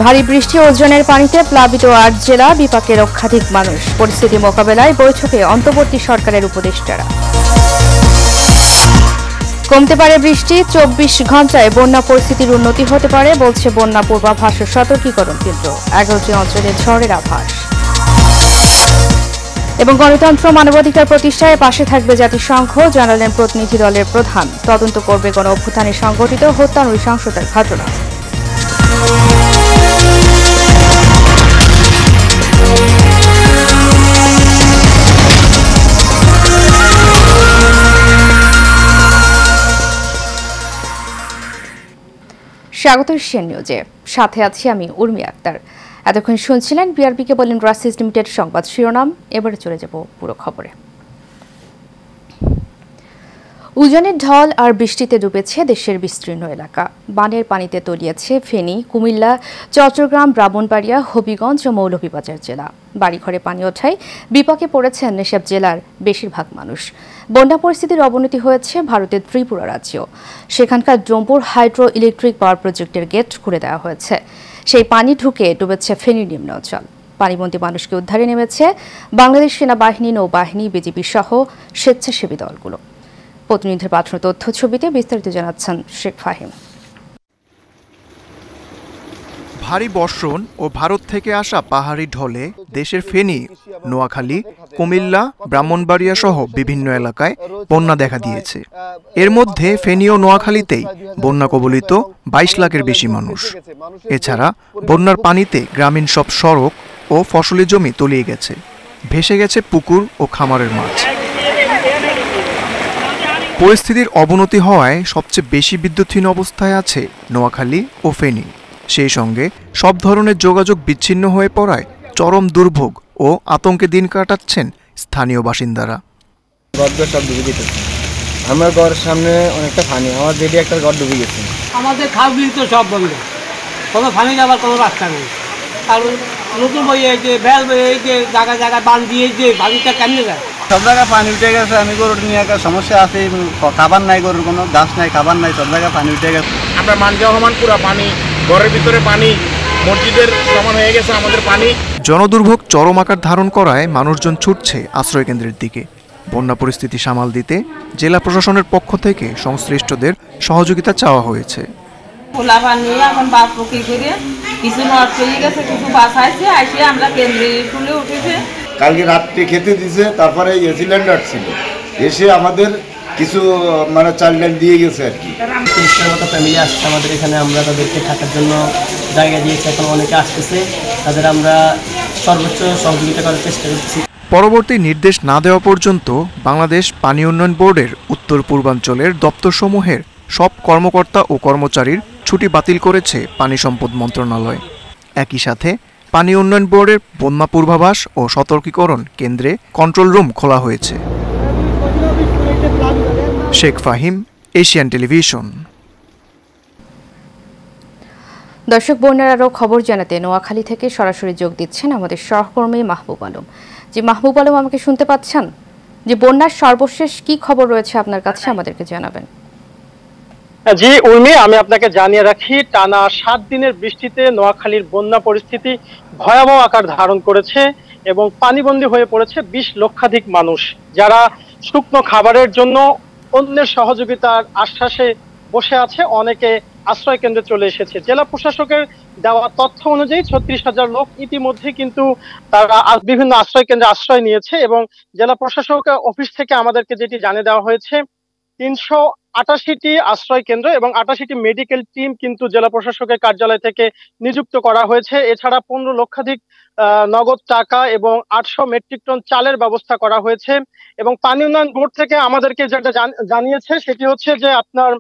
ভারী বৃষ্টি ও ওজনের পানিতে প্লাবিত ৮ জেলা, বিপাকে লক্ষাধিক মানুষ। পরিস্থিতি মোকাবেলায় বৈঠকে অন্তর্বর্তী সরকারের উপদেষ্টারা। কমতে পারে বৃষ্টি, ২৪ ঘণ্টায় বন্যা পরিস্থিতির উন্নতি হতে পারে বলছে বন্যা পূর্বাভাস ও সতর্কীকরণ কেন্দ্র। ১১টি অঞ্চলে ঝড়ের আভাস। এবং গণতন্ত্র মানবাধিকার প্রতিষ্ঠায় পাশে থাকবে জাতিসংঘ, জানালেন প্রতিনিধি দলের প্রধান। তদন্ত করবে গণ অভ্যুত্থানে সংঘটিত হত্যা ও নৃশংসতার ঘটনা। স্বাগত এশিয়ান নিউজে, সাথে আছি আমি উর্মি আক্তার। এতক্ষণ শুনছিলেন বিআরবিকে বলেন রাসিস লিমিটেড সংবাদ শিরোনাম। এবারে চলে যাব পুরো খবরে। উজানের ঢল আর বৃষ্টিতে ডুবেছে দেশের বিস্তীর্ণ এলাকা। বানের পানিতে তলিয়েছে ফেনী, কুমিল্লা, চট্টগ্রাম, ব্রাহ্মণবাড়িয়া, হবিগঞ্জ ও মৌলভীবাজার জেলা। বাড়িঘরে পানি ওঠায় বিপাকে পড়েছেন এসব জেলার বেশিরভাগ মানুষ। বন্যা পরিস্থিতির অবনতি হয়েছে ভারতের ত্রিপুরা রাজ্যেও। সেখানকার ডোমপুর হাইড্রো ইলেকট্রিক পাওয়ার প্রজেক্টের গেট খুলে দেওয়া হয়েছে। সেই পানি ঢুকে ডুবেছে ফেনীর নিম্ন অঞ্চল। পানিবন্দী মানুষকে উদ্ধারে নেমেছে বাংলাদেশ সেনাবাহিনী, নৌবাহিনী, বিজিবি সহ স্বেচ্ছাসেবী দলগুলো। প্রতিনিধির পাঠানো তথ্য ছবিতে বিস্তারিত জানাচ্ছেন শেখ ফাহিম। ভারী বর্ষণ ও ভারত থেকে আসা পাহাড়ি ঢলে দেশের ফেনী, নোয়াখালী, কুমিল্লা, ব্রাহ্মণবাড়িয়া সহ বিভিন্ন এলাকায় বন্যা দেখা দিয়েছে। এর মধ্যে ফেনী ও নোয়াখালীতেই বন্যা কবলিত ২২ লাখের বেশি মানুষ। এছাড়া বন্যার পানিতে গ্রামীণ সব সড়ক ও ফসলি জমি তলিয়ে গেছে। ভেসে গেছে পুকুর ও খামারের মাছ। পরিস্থিতির অবনতি হওয়ায় সবচেয়ে বেশি বিদ্যুৎহীন অবস্থায় আছে নোয়াখালী ও ফেনী। সেই সঙ্গে সব ধরনের যোগাযোগ বিচ্ছিন্ন হয়ে পড়ায় চরম দুর্ভোগ ও আতঙ্কে দিন কাটাচ্ছেন স্থানীয় বাসিন্দারা। আমার ঘরের সামনে অনেকটা পানি, আমার যেটি একটা ঘর ডুবে গেছে। আমাদের খাল বিল তো সব বন্ধ, কোনো পানি যাবার কোনো রাস্তা নেই। আর নতুন বই এই যে বেল বই এই যে জায়গায় জায়গায় বান দিয়ে যে পানিটা কেমনে যায়, সব জায়গায় পানি উঠে গেছে। আমি গরুর নিয়ে একটা সমস্যা আছে, খাবার নাই, গরুর কোনো গাছ নাই, খাবার নাই, সব জায়গায় পানি উঠে গেছে। আমরা মানজা রহমান পুরা পানি, ঘরের ভিতরে পানি, মসজিদের সমান হয়ে গেছে আমাদের পানি। জনদুর্ভোগ চরম আকার ধারণ করায় মানুষজন ছুটছে আশ্রয় কেন্দ্রের দিকে। বন্যা পরিস্থিতি সামাল দিতে জেলা প্রশাসনের পক্ষ থেকে সংশ্লিষ্টদের সহযোগিতা চাওয়া হয়েছে। খোলা পানি এখন বাস পকি করে কিছু নষ্ট হয়ে গেছে, কিছু বাসাইছে, আসে আমরা কেন্দ্রে তুলে উঠেছে। কালকে রাত্রে খেতে দিছে, তারপরে সিলিন্ডার ছিল, এসে আমাদের কিছু চাল ডাল দিয়ে গেছে আর কি। ৩০টার মতো ফ্যামিলি আসছে আমাদের এখানে, আমরা তাদেরকে থাকার জন্য জায়গা দিয়েছি। এখন অনেকে আসতেছে, তাদের আমরা সর্বোচ্চ সহযোগিতা করার চেষ্টা করছি। পরবর্তী নির্দেশ না দেওয়া পর্যন্ত বাংলাদেশ পানি উন্নয়ন বোর্ডের উত্তর পূর্বাঞ্চলের দপ্তরসমূহের সব কর্মকর্তা ও কর্মচারীর ছুটি বাতিল করেছে পানি সম্পদ মন্ত্রণালয়। একই সাথে পানি উন্নয়ন বোর্ডের বন্যা পূর্বাভাস ও সতর্কীকরণ কেন্দ্রে কন্ট্রোল রুম খোলা হয়েছে। Sheikh Fahim, Asian television. দর্শক, বন্যার আরও খবর জানাতে নোয়াখালী থেকে সরাসরি যোগ দিচ্ছেন আমাদের সহকর্মী মাহবুব আলম। জি মাহবুব আলম, আমাকে শুনতে পাচ্ছেন? যে বন্যার সর্বশেষ কি খবর রয়েছে আপনার কাছে, আমাদেরকে জানাবেন। জি উর্মি, আমি আপনাকে জানিয়ে রাখি, টানা ৭ দিনের বৃষ্টিতে নোয়াখালীর বন্যা পরিস্থিতি ভয়াবহ আকার ধারণ করেছে এবং পানিবন্দী হয়ে পড়েছে ২০ লক্ষাধিক মানুষ, যারা শুকনো খাবারের জন্য অন্যের সহযোগিতার আশ্বাসে বসে আছে। অনেকে আশ্রয় কেন্দ্রে চলে এসেছে। জেলা প্রশাসকের দেওয়া তথ্য অনুযায়ী ৩৬,০০০ লোক ইতিমধ্যে কিন্তু তারা বিভিন্ন আশ্রয় কেন্দ্রে আশ্রয় নিয়েছে এবং জেলা প্রশাসক অফিস থেকে আমাদেরকে যেটি জানিয়ে দেওয়া হয়েছে, ৩৮৮টি আশ্রয় কেন্দ্র এবং ৮৮টি মেডিকেল টিম কিন্তু জেলা প্রশাসকের কার্যালয় থেকে নিযুক্ত করা হয়েছে। এছাড়া ১৫ লক্ষাধিক নগদ টাকা এবং ৮০০ মেট্রিক টন চালের ব্যবস্থা করা হয়েছে। এবং পানি উন্নয়ন বোর্ড থেকে আমাদেরকে যেটা জানিয়েছে সেটি হচ্ছে যে আপনার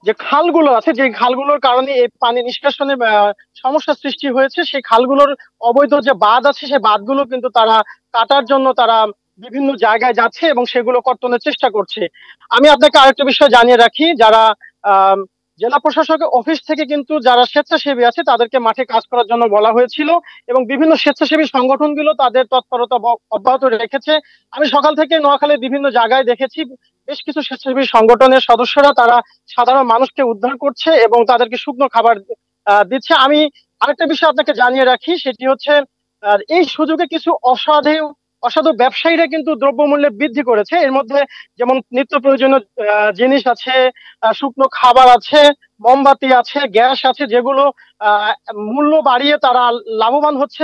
যে খালগুলো আছে, যে খালগুলোর কারণে এই পানি নিষ্কাশনে সমস্যা সৃষ্টি হয়েছে, সেই খালগুলোর অবৈধ যে বাঁধ আছে সেই বাঁধগুলো কিন্তু তারা কাটার জন্য তারা বিভিন্ন জায়গায় যাচ্ছে এবং সেগুলো কর্তনের চেষ্টা করছে। আমি আপনাকে আরেকটা বিষয় জানিয়ে রাখি, যারা জেলা প্রশাসকের অফিস থেকে কিন্তু যারা স্বেচ্ছাসেবী আছে তাদেরকে মাঠে কাজ করার জন্য বলা হয়েছিল এবং বিভিন্ন স্বেচ্ছাসেবী সংগঠনগুলো তাদের তৎপরতা অব্যাহত রেখেছে। আমি সকাল থেকে নোয়াখালীর বিভিন্ন জায়গায় দেখেছি বেশ কিছু স্বেচ্ছাসেবী সংগঠনের সদস্যরা তারা সাধারণ মানুষকে উদ্ধার করছে এবং তাদেরকে শুকনো খাবার দিচ্ছে। আমি আরেকটা বিষয় আপনাকে জানিয়ে রাখি, সেটি হচ্ছে এই সুযোগে কিছু অসাধু ব্যবসায়ীরা কিন্তু দ্রব্যমূল্যে বৃদ্ধি করেছে। এর মধ্যে যেমন নিত্য প্রয়োজনীয় জিনিস আছে, শুকনো খাবার আছে, মোমবাতি আছে, গ্যাস আছে, যেগুলো মূল্য বাড়িয়ে তারা লাভবান হচ্ছে,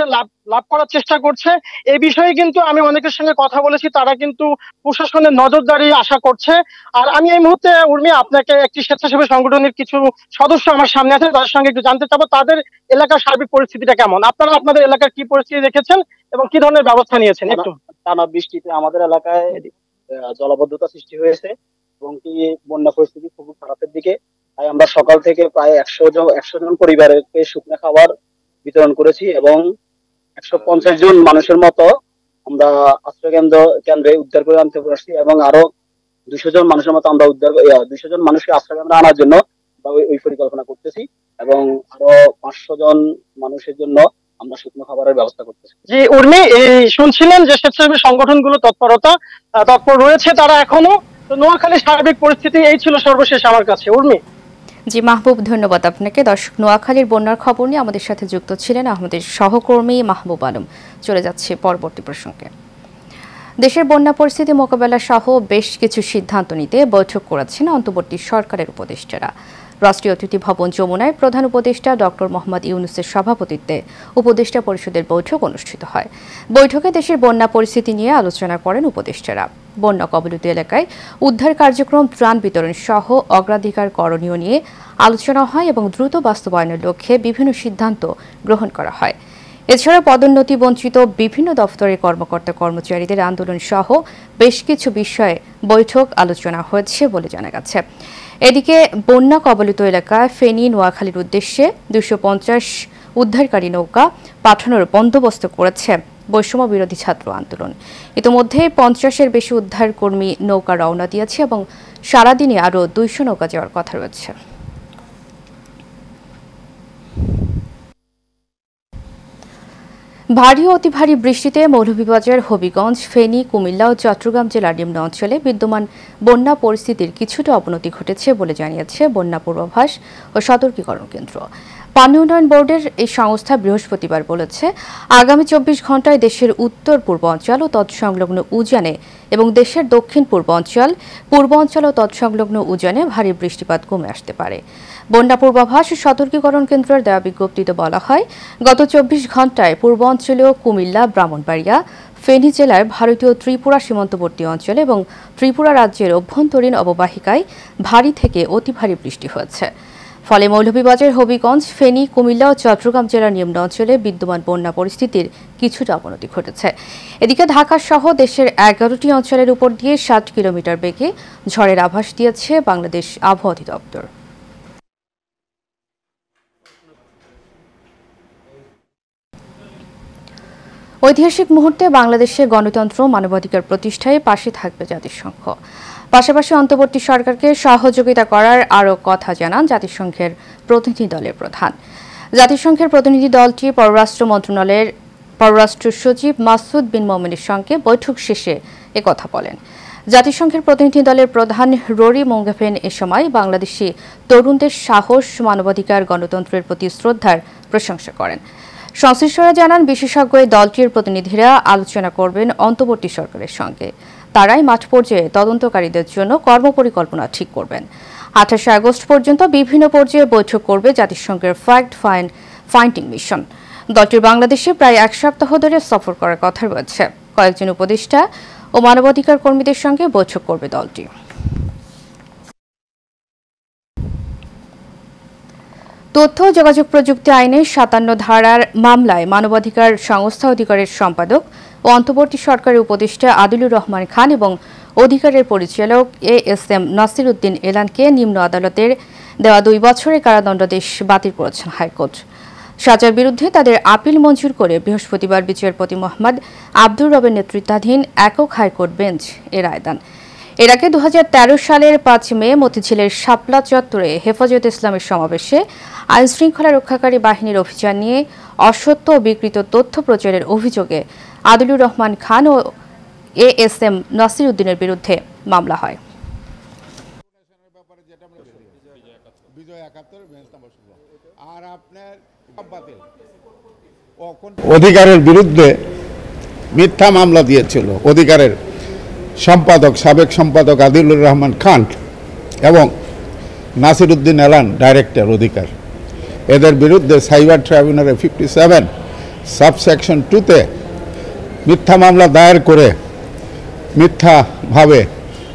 লাভ করার চেষ্টা করছে। এই বিষয়ে কিন্তু আমি অনেকের সঙ্গে কথা বলেছি, তারা কিন্তু প্রশাসনের নজরদারি আশা করছে। আর আমি এই মুহূর্তে উর্মি আপনাকে একটি স্বেচ্ছাসেবী সংগঠনের কিছু সদস্য আমার সামনে আছে, তাদের সঙ্গে একটু জানতে চাবো তাদের এলাকার সার্বিক পরিস্থিতিটা কেমন। আপনারা আপনাদের এলাকার কি পরিস্থিতি দেখেছেন এবং কি ধরনের ব্যবস্থা নিয়েছেন একটু। টানা বৃষ্টিতে আমাদের এলাকায় জলাবদ্ধতা সৃষ্টি হয়েছে এবং কি বন্যা পরিস্থিতি খুব খারাপের দিকে। তাই আমরা সকাল থেকে প্রায় 100 জন পরিবারকে শুকনো খাবার বিতরণ করেছি এবং 150 জন মানুষের মতো আমরা আশ্রয় কেন্দ্রে উদ্ধার করে আনতে পারছি এবং আরো 200 জন মানুষের মতো আমরা 200 জন মানুষকে আশ্রয় কেন্দ্রে আনার জন্য ওই পরিকল্পনা করতেছি এবং আরো 500 জন মানুষের জন্য আমরা শুকনো খাবারের ব্যবস্থা করতেছি। জি উর্মি, এই শুনছিলেন যে স্বেচ্ছাসেবী সংগঠনগুলো তৎপর রয়েছে তারা এখনো। তো নোয়াখালীর সার্বিক পরিস্থিতি এই ছিল সর্বশেষ আমার কাছে। উর্মি। জি মাহবুব, ধন্যবাদ আপনাকে। দর্শক, নোয়াখালীর বন্যার খবর নিয়ে আমাদের সাথে যুক্ত ছিলেন আমাদের সহকর্মী মাহবুব আলম। চলে যাচ্ছে পরবর্তী প্রসঙ্গে। দেশের বন্যা পরিস্থিতি মোকাবেলা সহ বেশ কিছু সিদ্ধান্ত নিতে বৈঠক করেছেন অন্তর্বর্তী সরকারের উপদেষ্টারা। রাষ্ট্রীয় অতিথি ভবন যমুনায় প্রধান উপদেষ্টা ডক্টর মোহাম্মদ ইউনূসের সভাপতিত্বে উপদেষ্টা পরিষদের বৈঠক অনুষ্ঠিত হয়। বৈঠকে দেশের বন্যা পরিস্থিতি নিয়ে আলোচনা করেন উপদেষ্টারা। বন্যা কবলিত এলাকায় উদ্ধার কার্যক্রম, ত্রাণ বিতরণ সহ অগ্রাধিকার করণীয় নিয়ে আলোচনা হয় এবং দ্রুত বাস্তবায়নের লক্ষ্যে বিভিন্ন সিদ্ধান্ত গ্রহণ করা হয়। এছাড়া পদোন্নতি বঞ্চিত বিভিন্ন দফতরের কর্মকর্তা কর্মচারীদের আন্দোলন সহ বেশ কিছু বিষয়ে বৈঠক আলোচনা হয়েছে বলে জানা গেছে। এদিকে বন্যা কবলিত এলাকায় ফেনী নোয়াখালীর উদ্দেশ্যে 250 উদ্ধারকারী নৌকা পাঠানোর বন্দোবস্ত করেছে বৈষম্য বিরোধী ছাত্র আন্দোলন। ইতিমধ্যে 50-এর বেশি উদ্ধার কর্মী নৌকা রওনা দিয়েছে এবং সারাদিনে আরও 200 নৌকা যাওয়ার কথা রয়েছে। ভারী ও অতি ভারী বৃষ্টিতে মৌলভীবাজার, হবিগঞ্জ, ফেনী, কুমিল্লা ও চট্টগ্রাম জেলার নিম্ন অঞ্চলে বিদ্যমান বন্যা পরিস্থিতির কিছুটা অবনতি ঘটেছে বলে জানিয়েছে বন্যা পূর্বাভাস ও সতর্কীকরণ কেন্দ্র। পানি উন্নয়ন বোর্ডের এই সংস্থা বৃহস্পতিবার বলেছে, আগামী 24 ঘণ্টায় দেশের উত্তর পূর্বাঞ্চল ও তৎসংলগ্ন উজানে এবং দেশের দক্ষিণ পূর্বাঞ্চল ও তৎসংলগ্ন উজানে ভারী বৃষ্টিপাত কমে আসতে পারে। বন্যা পূর্বাভাস ও সতর্কীকরণ কেন্দ্রের দেওয়া বিজ্ঞপ্তিতে বলা হয়, গত 24 ঘণ্টায় পূর্বাঞ্চলীয় কুমিল্লা, ব্রাহ্মণবাড়িয়া, ফেনী জেলার ভারতীয় ত্রিপুরা সীমান্তবর্তী অঞ্চলে এবং ত্রিপুরা রাজ্যের অভ্যন্তরীণ অববাহিকায় ভারী থেকে অতি ভারী বৃষ্টি হয়েছে। ফলে মৌলভীবাজার, হবিগঞ্জ, ফেনী, কুমিল্লা ও চট্টগ্রাম জেলার নিম্ন অঞ্চলে বিদ্যমান বন্যা পরিস্থিতির কিছুটা অবনতি ঘটেছে। এদিকে ঢাকা সহ দেশের 11টি অঞ্চলের উপর দিয়ে 60 কিলোমিটার বেগে ঝড়ের আভাস দিয়েছে বাংলাদেশ আবহাওয়া অধিদপ্তর। ঐতিহাসিক মুহূর্তে বাংলাদেশে গণতন্ত্র, মানবাধিকার প্রতিষ্ঠায় পাশে থাকবে জাতিসংঘ। পাশাপাশি অন্তর্বর্তী সরকারকে সহযোগিতা করার আরও কথা জানান জাতিসংঘের প্রতিনিধি দলের প্রধান। জাতিসংঘের প্রতিনিধি দলটি পররাষ্ট্র মন্ত্রণালয়ের পররাষ্ট্র সচিব মাসুদ বিন মোমেনের সঙ্গে বৈঠক শেষে একথা বলেন। জাতিসংঘের প্রতিনিধি দলের প্রধান রোরি মোঙ্গাফেন এ সময় বাংলাদেশি তরুণদের সাহস, মানবাধিকার, গণতন্ত্রের প্রতি শ্রদ্ধার প্রশংসা করেন। সংশ্লিষ্টরা জানান, বিশেষজ্ঞ এই দলটির প্রতিনিধিরা আলোচনা করবেন অন্তর্বর্তী সরকারের সঙ্গে। তারাই মাঠ পর্যায়ে তদন্তকারীদের জন্য কর্মপরিকল্পনা ঠিক করবেন। 28 আগস্ট পর্যন্ত বিভিন্ন পর্যায়ে বৈঠক করবে জাতিসংঘের ফ্যাক্ট ফাইন্ডিং মিশন। দলটির বাংলাদেশে প্রায় 1 সপ্তাহ ধরে সফর করার কথা রয়েছে। কয়েকজন উপদেষ্টা ও মানবাধিকার কর্মীদের সঙ্গে বৈঠক করবে দলটি। তথ্য ও যোগাযোগ প্রযুক্তি আইনের 57 ধারার মামলায় মানবাধিকার সংস্থা অধিকারের সম্পাদক ও অন্তর্বর্তী সরকারের উপদেষ্টা আদিলুর রহমান খান এবং অধিকারের পরিচালক ASM নাসির উদ্দিন এলানকে নিম্ন আদালতের দেওয়া 2 বছরের কারাদণ্ডাদেশ বাতিল করেছেন হাইকোর্ট। সাজার বিরুদ্ধে তাদের আপিল মঞ্জুর করে বৃহস্পতিবার বিচারপতি মোহাম্মদ আব্দুর রবের নেতৃত্বাধীন একক হাইকোর্ট বেঞ্চ এ রায় দেন। এর আগে 2013 সালের 5 মে মতিঝিলের শাপলা চত্বরে হেফাজত ইসলামের সমাবেশে আইনশৃঙ্খলা রক্ষাকারী বাহিনীর অভিযান নিয়ে অসত্য ও বিকৃত তথ্য প্রচারের অভিযোগে আদিলুর রহমান খান ও ASM নাসির উদ্দিনের বিরুদ্ধে মামলা হয়। বিজয় 71 বেহেশতা বসল। আর আপনার বাতিল অধিকারের বিরুদ্ধে মিথ্যা মামলা দিয়েছিল অধিকারের সম্পাদক সাবেক সম্পাদক আদিলুর রহমান খান এবং নাসির উদ্দিন এলান ডাইরেক্টর অধিকার, এদের বিরুদ্ধে সাইবার ট্রাইব্যুনালে 57 সাবসেকশন 2-তে মিথ্যা মামলা দায়ের করে মিথ্যাভাবে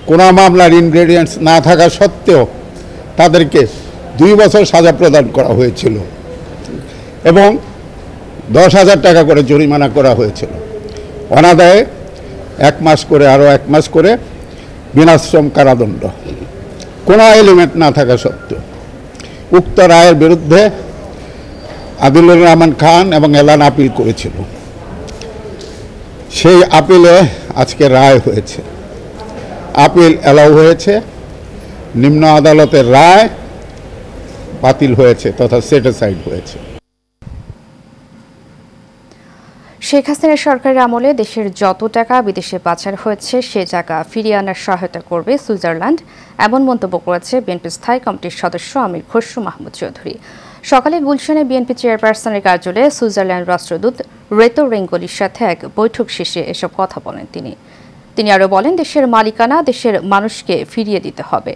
কোনো মামলার ইনগ্রেডিয়েন্টস না থাকা সত্ত্বেও তাদেরকে 2 বছর সাজা প্রদান করা হয়েছিল এবং 10,000 টাকা করে জরিমানা করা হয়েছিল। অনাদায়ে 1 মাস করে আরও 1 মাস করে বিনাশ্রম কারাদণ্ড কোনো এলিমেন্ট না থাকা সত্ত্বেও। উক্ত রায়ের বিরুদ্ধে আদিলুর রহমান খান এবং এলান আপিল করেছিল। সেই আপিলে আজকে রায় হয়েছে, আপিল অ্যালাউ হয়েছে, নিম্ন আদালতের রায় বাতিল হয়েছে তথা সেটিসাইড হয়েছে। শেখ হাসিনার সরকারের আমলে দেশের যত টাকা বিদেশে পাচার হয়েছে সে টাকা ফিরিয়ে আনার সহায়তা করবে সুইজারল্যান্ড, এমন মন্তব্য করেছে বিএনপি স্থায়ী কমিটির সদস্য আমির খসরু মাহমুদ চৌধুরী। সকালে গুলশানে বিএনপি চেয়ারপারসনের কার্যালয়ে সুইজারল্যান্ড রাষ্ট্রদূত রেতো রেঙ্গলির সাথে এক বৈঠক শেষে এসব কথা বলেন তিনি আরও বলেন, দেশের মালিকানা দেশের মানুষকে ফিরিয়ে দিতে হবে।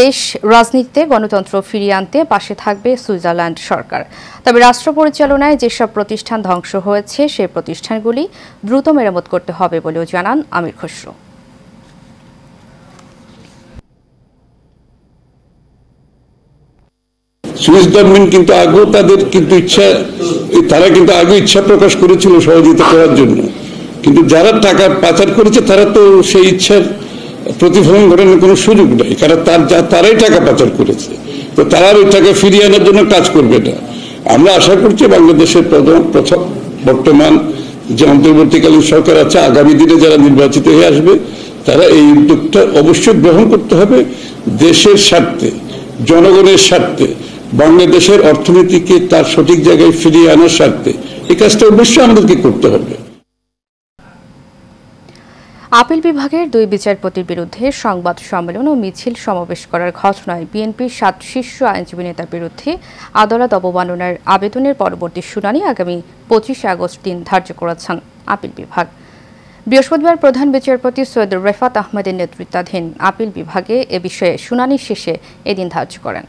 দেশ রাজনীতিতে গণতন্ত্র ফিরিয়ে আনতে পাশে থাকবে সুইজারল্যান্ড সরকার। তবে রাষ্ট্র পরিচালনায় যেসব প্রতিষ্ঠান ধ্বংস হয়েছে সেই প্রতিষ্ঠানগুলি দ্রুত মেরামত করতে হবে বলেও জানান আমির খসরু। সুইস গভর্নমেন্ট কিন্তু আগেও তাদের তারা কিন্তু আগে ইচ্ছা প্রকাশ করেছিল সহযোগিতা করার জন্য, কিন্তু যারা টাকা পাচার করেছে তারা তো সেই ইচ্ছার প্রতিফলন ঘটানোর কোনো সুযোগ নেই, কারণ তারাই টাকা পাচার করেছে, তো তারা ওই টাকা ফিরিয়ে আনার জন্য কাজ করবে না। আমরা আশা করছি বাংলাদেশের বর্তমান যে অন্তর্বর্তীকালীন সরকার আছে, আগামী দিনে যারা নির্বাচিত হয়ে আসবে তারা এই উদ্যোগটা অবশ্যই গ্রহণ করতে হবে দেশের স্বার্থে, জনগণের স্বার্থে, বাংলাদেশের অর্থনীতিকে তার সঠিক জায়গায় ফিরিয়ে আনার স্বার্থে এই কাজটা অবশ্যই আমাদেরকে করতে হবে। আপিল বিভাগের 2 বিচারপতির বিরুদ্ধে সংবাদ সম্মেলন ও মিছিল সমাবেশ করার ঘটনায় বিএনপির 7 শীর্ষ আইনজীবী নেতার বিরুদ্ধে আদালত অবমাননার আবেদনের পরবর্তী শুনানি আগামী 25 আগস্ট দিন ধার্য করেছেন আপিল বিভাগ। বৃহস্পতিবার প্রধান বিচারপতি সৈয়দ রেফাত আহমেদের নেতৃত্বাধীন আপিল বিভাগে এ বিষয়ে শুনানি শেষে এদিন ধার্য করেন।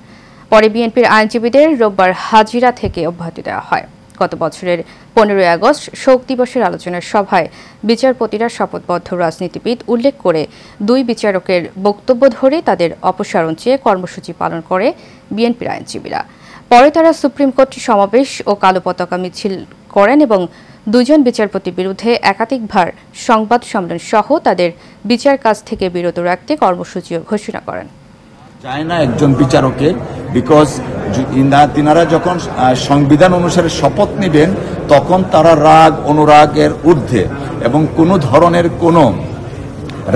পরে বিএনপির আইনজীবীদের রোববার হাজিরা থেকে অব্যাহতি দেওয়া হয়। গত বছরের 15 আগস্ট শোক দিবসের আলোচনার সভায় বিচারপতিরা শপথবদ্ধ রাজনীতিবিদ উল্লেখ করে 2 বিচারকের বক্তব্য ধরে তাদের অপসারণ চেয়ে কর্মসূচি পালন করে বিএনপির আইনজীবীরা। পরে তারা সুপ্রিম কোর্টে সমাবেশ ও কালো পতাকা মিছিল করেন এবং 2 বিচারপতির বিরুদ্ধে একাধিকবার সংবাদ সম্মেলন সহ তাদের বিচার কাজ থেকে বিরত রাখতে কর্মসূচিও ঘোষণা করেন। চায় না একজন বিচারকে, বিকজ তিনারা যখন সংবিধান অনুসারে শপথ নেবেন তখন তারা রাগ অনুরাগের ঊর্ধ্বে এবং কোনো ধরনের কোনো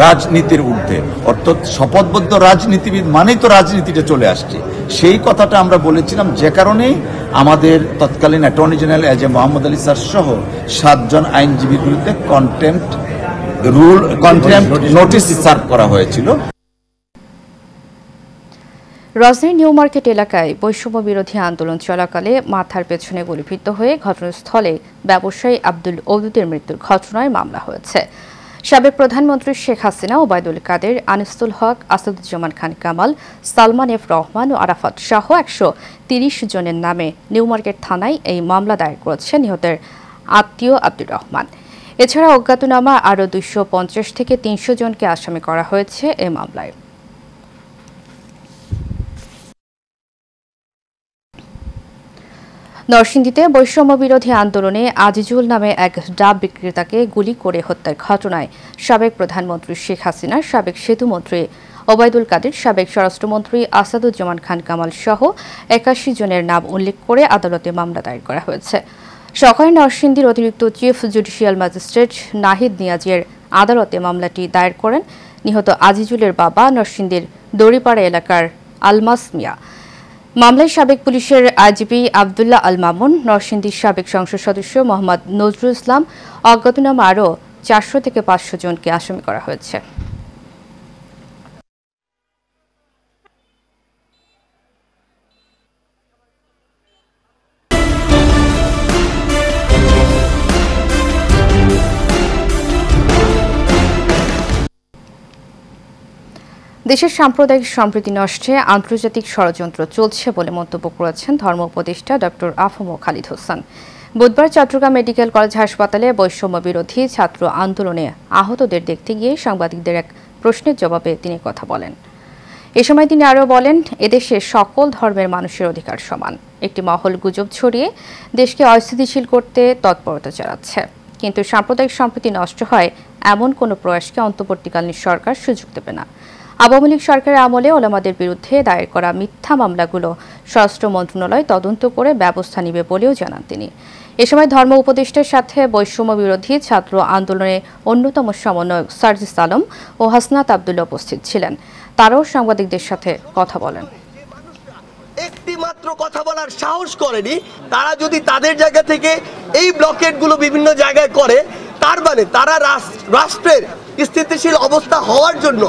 রাজনীতির ঊর্ধ্বে, অর্থাৎ শপথবদ্ধ রাজনীতিবিদ মানেই তো রাজনীতিতে চলে আসছে। সেই কথাটা আমরা বলেছিলাম, যে কারণেই আমাদের তৎকালীন attorney general as a Mohammad Ali sir সহ 7 জন আইনজীবীর বিরুদ্ধে কন্টেম্পট নোটিশ সার্ভ করা হয়েছিল। রাজধানীর নিউ মার্কেট এলাকায় বৈষম্য বিরোধী আন্দোলন চলাকালে মাথার পেছনে গুলিবিদ্ধ হয়ে ঘটনাস্থলে ব্যবসায়ী আব্দুল ওদুদের মৃত্যুর ঘটনায় মামলা হয়েছে। সাবেক প্রধানমন্ত্রী শেখ হাসিনা, ওবায়দুল কাদের, আনিসুল হক, আসাদুজ্জামান খান কামাল, সালমান এফ রহমান ও আরাফাত সহ 130 জনের নামে নিউ মার্কেট থানায় এই মামলা দায়ের করেছে নিহতের আত্মীয় আব্দুর রহমান। এছাড়া অজ্ঞাতনামা আরও 250 থেকে 300 জনকে আসামি করা হয়েছে এই মামলায়। নরসিংদীতে বৈষম্য বিরোধী আন্দোলনে আজিজুল নামে এক ডাব বিক্রেতাকে গুলি করে হত্যার ঘটনায় সাবেক প্রধানমন্ত্রী শেখ হাসিনার সাবেক সেতুমন্ত্রী ওবায়দুল কাদের, সাবেক স্বরাষ্ট্রমন্ত্রী আসাদুজ্জামান খান কামাল সহ 81 জনের নাম উল্লেখ করে আদালতে মামলা দায়ের করা হয়েছে। সকালে নরসিংদীর অতিরিক্ত চিফ জুডিশিয়াল ম্যাজিস্ট্রেট নাহিদ নিয়াজের আদালতে মামলাটি দায়ের করেন নিহত আজিজুলের বাবা নরসিংদীর দড়িপাড়া এলাকার আলমাস মিয়া। মামলায় সাবেক পুলিশের আইজিপি আবদুল্লাহ আল মামুন, নরসিংদীর সাবেক সংসদ সদস্য মোহাম্মদ নজরুল ইসলাম, অজ্ঞাতনামা আরও 400 থেকে 500 জনকে আসামি করা হয়েছে। দেশের সাম্প্রদায়িক সম্প্রীতি নষ্টে আন্তর্জাতিক ষড়যন্ত্র চলছে বলে মন্তব্য করেছেন ধর্ম উপদেষ্টা ডক্টর আফম খালিদ হোসেন। বুধবার চট্টগ্রাম মেডিকেল কলেজ হাসপাতালে বৈষম্য বিরোধী ছাত্র আন্দোলনে আহতদের দেখতে গিয়ে সাংবাদিকদের এক প্রশ্নের জবাবে তিনি কথা বলেন। এ সময় তিনি আরও বলেন, এদেশে সকল ধর্মের মানুষের অধিকার সমান। একটি মহল গুজব ছড়িয়ে দেশকে অস্থিতিশীল করতে তৎপরতা চালাচ্ছে, কিন্তু সাম্প্রদায়িক সম্প্রীতি নষ্ট হয় এমন কোনো প্রয়াসকে অন্তর্বর্তীকালীন সরকার সুযোগ দেবে না। আওয়ামী লীগ সরকারের আমলে ওলামাদের বিরুদ্ধে দায়ের করা মিথ্যা মামলাগুলো স্বরাষ্ট্র মন্ত্রণালয় তদন্ত করে ব্যবস্থা নেবে বলেও জানান তিনি। এ সময় ধর্ম উপদেষ্টার সাথে বৈষম্য বিরোধী ছাত্র আন্দোলনের অন্যতম সমন্বয়ক সার্জিস আলম ও হাসনাত আব্দুল্লাহ উপস্থিত ছিলেন। তারাও সাংবাদিকদের সাথে কথা বলেন। একটি মাত্র কথা বলার সাহস করেনি। তারা যদি তাদের জায়গা থেকে এই ব্লকেটগুলো বিভিন্ন জায়গায় করে, তার মানে তারা রাষ্ট্রের স্থিতিশীল অবস্থা হওয়ার জন্য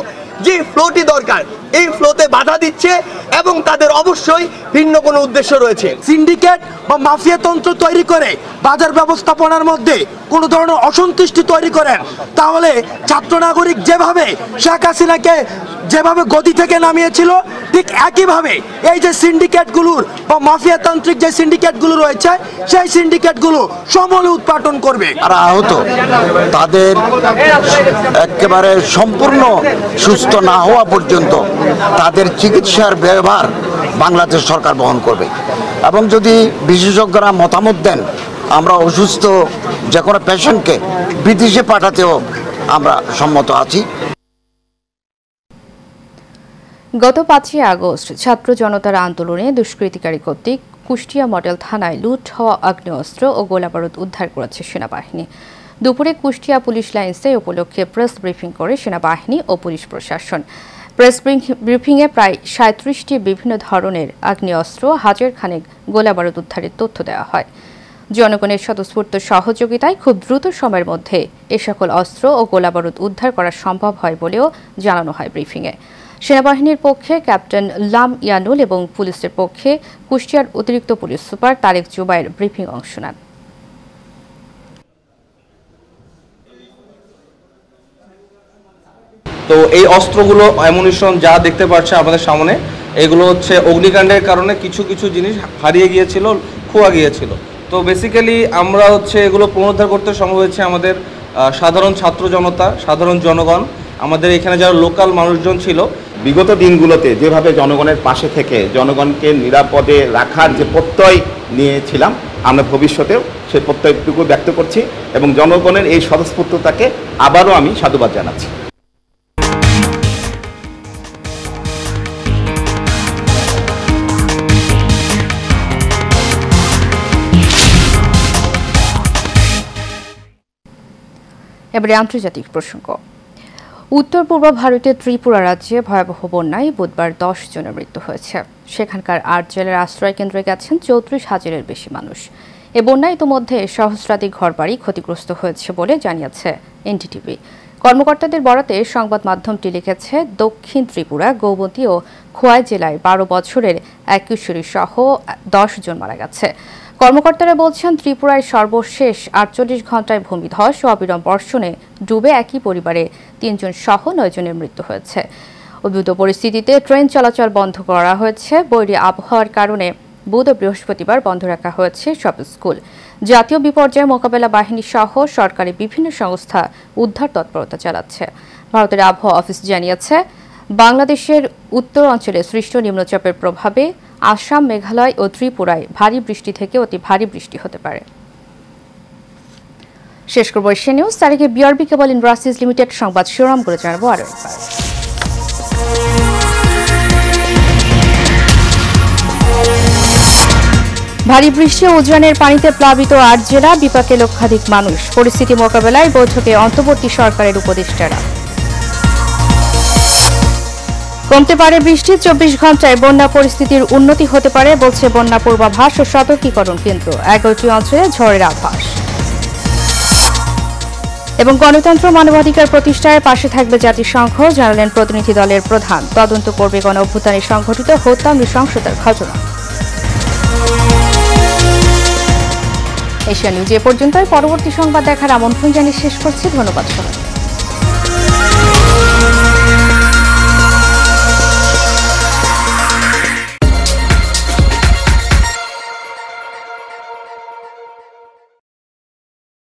যে ফ্লোটি দরকার এই ফ্লোতে বাধা দিচ্ছে এবং তাদের অবশ্যই ভিন্ন কোনো উদ্দেশ্য রয়েছে। সিন্ডিকেট বা মাফিয়া তন্ত্র তৈরি করে বাজার ব্যবস্থাপনার মধ্যে কোনো ধরনের অসন্তুষ্টি তৈরি করেন, তাহলে ছাত্র নাগরিক যেভাবে শেখ হাসিনাকে যেভাবে গদি থেকে নামিয়েছিল, ঠিক একইভাবে এই যে সিন্ডিকেটগুলোর বা মাফিয়াতান্ত্রিক যে সিন্ডিকেটগুলো রয়েছে সেই সিন্ডিকেটগুলো সমূলে উৎপাটন করবে। আর আহত তাদের একেবারে সম্পূর্ণ সুস্থ না হওয়া পর্যন্ত তাদের চিকিৎসার ব্যয়ভার বাংলাদেশ সরকার বহন করবে। এবং যদি বিশেষজ্ঞরা মতামত দেন, আমরা অসুস্থ যে কোনো পেশেন্টকে বিদেশে পাঠাতেও আমরা সম্মত আছি। গত 5 আগস্ট ছাত্র জনতার আন্দোলনে দুষ্কৃতিকারী কর্তৃক কুষ্টিয়া মডেল থানায় লুট হওয়া আগ্নেয়াস্ত্র ও গোলাবারুদ উদ্ধার করেছে সেনাবাহিনী। দুপুরে কুষ্টিয়া পুলিশ লাইন্সে উপলক্ষে প্রেস ব্রিফিং করে সেনাবাহিনী ও পুলিশ প্রশাসন। প্রেস ব্রিফিংয়ে প্রায় 37টি বিভিন্ন ধরনের আগ্নেয়াস্ত্র, হাজার খানেক গোলাবারুদ উদ্ধারের তথ্য দেওয়া হয়। জনগণের স্বতঃস্ফূর্ত সহযোগিতায় খুব দ্রুত সময়ের মধ্যে এ সকল অস্ত্র ও গোলাবারুদ উদ্ধার করা সম্ভব হয় বলেও জানানো হয় ব্রিফিংয়ে। সেনাবাহিনীর পক্ষে ক্যাপ্টেন লাম ইয়ানুল এবং পুলিশের পক্ষে কুষ্টিয়ার অতিরিক্ত police super Tarek Zubayer briefing অংশ নেন। তো এই অস্ত্রগুলো অ্যামুনিশন যা দেখতে পাচ্ছে আমাদের সামনে, এগুলো হচ্ছে অগ্নিকাণ্ডের কারণে কিছু কিছু জিনিস হারিয়ে গিয়েছিল, খোয়া গিয়েছিল। তো বেসিক্যালি আমরা হচ্ছে এগুলো পুনরুদ্ধার করতে সম্ভব হয়েছে আমাদের সাধারণ ছাত্র জনতা, সাধারণ জনগণ, আমাদের এখানে যারা লোকাল মানুষজন ছিল। বিগত দিনগুলোতে যেভাবে জনগণের পাশে থেকে জনগণকে নিরাপদে রাখার যে প্রত্যয় নিয়েছিলাম, আমরা ভবিষ্যতেও সেই প্রত্যয়টুকু ব্যক্ত করছি এবং জনগণের এই স্বতঃস্ফূর্ততাকে আবারও আমি সাধুবাদ জানাচ্ছি। এবারে আন্তর্জাতিক প্রসঙ্গ। উত্তর পূর্ব ভারতের ত্রিপুরা রাজ্যে ভয়াবহ বন্যায় বুধবার 10 জনের মৃত্যু হয়েছে। সেখানকার 8 জেলার আশ্রয় কেন্দ্রে গেছেন 34,000-এর বেশি মানুষ। এ বন্যায় ইতোমধ্যে সহস্রাধিক ঘরবাড়ি ক্ষতিগ্রস্ত হয়েছে বলে জানিয়েছে এনডিটিভি। কর্মকর্তাদের বরাতে সংবাদ মাধ্যমটি লিখেছে, দক্ষিণ ত্রিপুরা, গৌমতী ও খোয়াই জেলায় 12 বছরের এক কিশোরী সহ 10 জন মারা গেছে। কর্মকর্তারা বলছেন, ত্রিপুরায় সর্বশেষ 48 ঘণ্টায় ভূমিধস ও অবিরাম বর্ষণে ডুবে একই পরিবারে 3 জন সহ 9 জনের মৃত্যু হয়েছে। উদ্ভূত পরিস্থিতিতে ট্রেন চলাচল বন্ধ করা হয়েছে। বৈরী আবহাওয়ার কারণে বুধ ও বৃহস্পতিবার বন্ধ রাখা হয়েছে সব স্কুল। জাতীয় বিপর্যয় মোকাবেলা বাহিনী সহ সরকারি বিভিন্ন সংস্থা উদ্ধার তৎপরতা চালাচ্ছে। ভারতের আবহাওয়া অফিস জানিয়েছে, বাংলাদেশের উত্তর অঞ্চলে সৃষ্ট নিম্নচাপের প্রভাবে আসাম, মেঘালয় ও ত্রিপুরায় ভারী বৃষ্টি থেকে অতি ভারী বৃষ্টি হতে পারে। শেষ করব এশিয়া নিউজ। তারিখে বিআরবি কেবল ইন্ডাস্ট্রিজ লিমিটেড সংবাদ শিরোনাম করে জানাবো আরও একবার। ভারী বৃষ্টি ও উজানের পানিতে প্লাবিত 8 জেলা, বিপাকে লক্ষাধিক মানুষ। পরিস্থিতি মোকাবেলায় বৈঠকে অন্তর্বর্তী সরকারের উপদেষ্টারা। কমতে পারে বৃষ্টি, 24 ঘণ্টায় বন্যা পরিস্থিতির উন্নতি হতে পারে বলছে বন্যা পূর্বাভাস ও সতর্কীকরণ কেন্দ্র। 11টি অঞ্চলে ঝড়ের আভাস। এবং গণতন্ত্র মানবাধিকার প্রতিষ্ঠায় পাশে থাকবে জাতিসংঘ, জানালেন প্রতিনিধি দলের প্রধান। তদন্ত করবে গণ অভ্যুত্থানে সংঘটিত হত্যা নৃশংসতার ঘটনা। এশিয়া নিউজ এ পর্যন্তই। পরবর্তী সংবাদ দেখার আমন্ত্রণ জানিয়ে শেষ করছি। ধন্যবাদ সবাই।